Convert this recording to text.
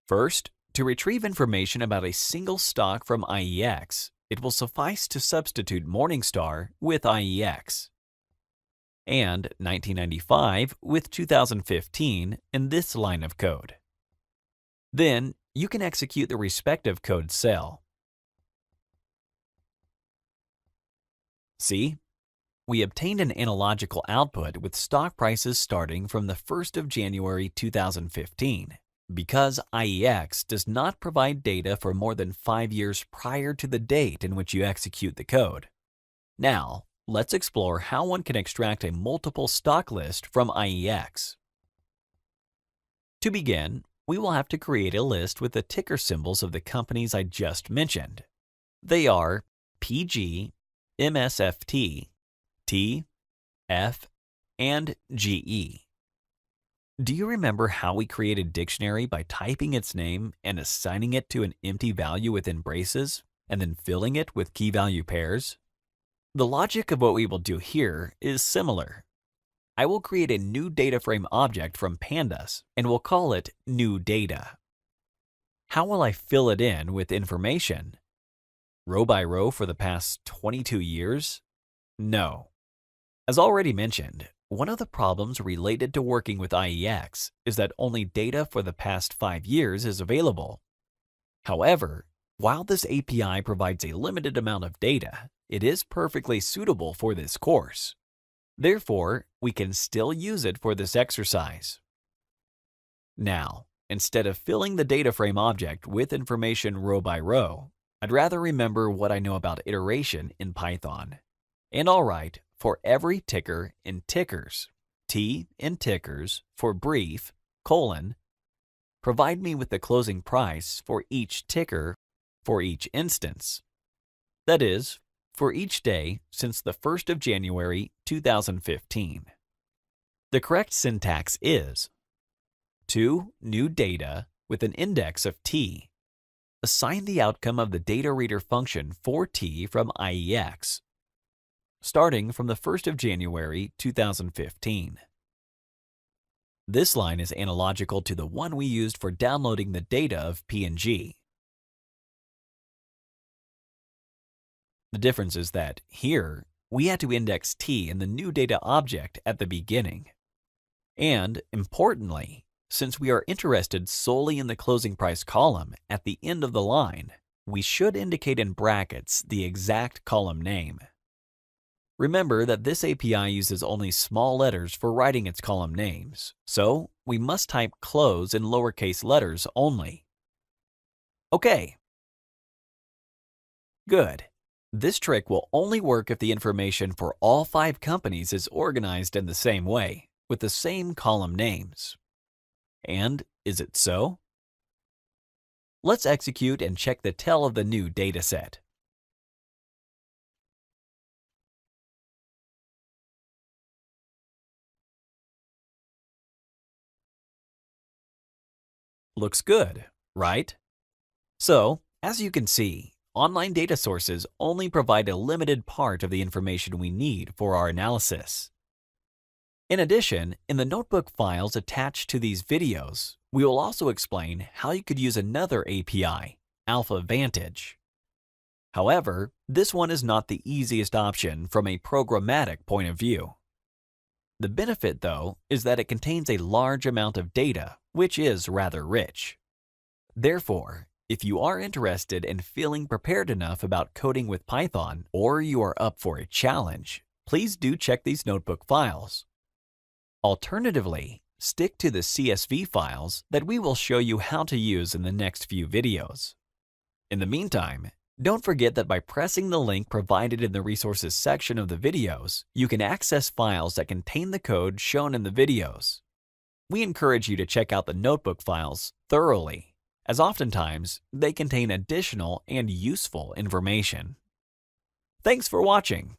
First, to retrieve information about a single stock from IEX, it will suffice to substitute Morningstar with IEX and 1995 with 2015 in this line of code. Then, you can execute the respective code cell. See? We obtained an analogical output with stock prices starting from the 1st of January 2015. Because IEX does not provide data for more than 5 years prior to the date in which you execute the code. Now, let's explore how one can extract a multiple stock list from IEX. To begin, we will have to create a list with the ticker symbols of the companies I just mentioned. They are PG, MSFT, T, F, and GE. Do you remember how we created dictionary by typing its name and assigning it to an empty value within braces, and then filling it with key value pairs? The logic of what we will do here is similar. I will create a new data frame object from pandas, and we'll call it new data. How will I fill it in with information? Row by row for the past 22 years? No. As already mentioned, one of the problems related to working with IEX is that only data for the past 5 years is available. However, while this API provides a limited amount of data, it is perfectly suitable for this course. Therefore, we can still use it for this exercise. Now, instead of filling the data frame object with information row by row, I'd rather remember what I know about iteration in Python. And I'll write for every ticker in tickers, T in tickers for brief, colon, provide me with the closing price for each ticker for each instance. That is, for each day since the 1st of January 2015. The correct syntax is to new data with an index of T. Assign the outcome of the data reader function for T from IEX, starting from the 1st of January 2015. This line is analogical to the one we used for downloading the data of P&G. The difference is that here, we had to index T in the new data object at the beginning. And, importantly, since we are interested solely in the closing price column at the end of the line, we should indicate in brackets the exact column name. Remember that this API uses only small letters for writing its column names, so we must type close in lowercase letters only. Okay. Good. This trick will only work if the information for all 5 companies is organized in the same way, with the same column names. And is it so? Let's execute and check the tail of the new dataset. Looks good, right? So, as you can see, online data sources only provide a limited part of the information we need for our analysis. In addition, in the notebook files attached to these videos, we will also explain how you could use another API, AlphaVantage. However, this one is not the easiest option from a programmatic point of view. The benefit, though, is that it contains a large amount of data, which is rather rich. Therefore, if you are interested in feeling prepared enough about coding with Python, or you are up for a challenge, please do check these notebook files. Alternatively, stick to the CSV files that we will show you how to use in the next few videos. In the meantime, don't forget that by pressing the link provided in the resources section of the videos, you can access files that contain the code shown in the videos. We encourage you to check out the notebook files thoroughly, as oftentimes they contain additional and useful information. Thanks for watching.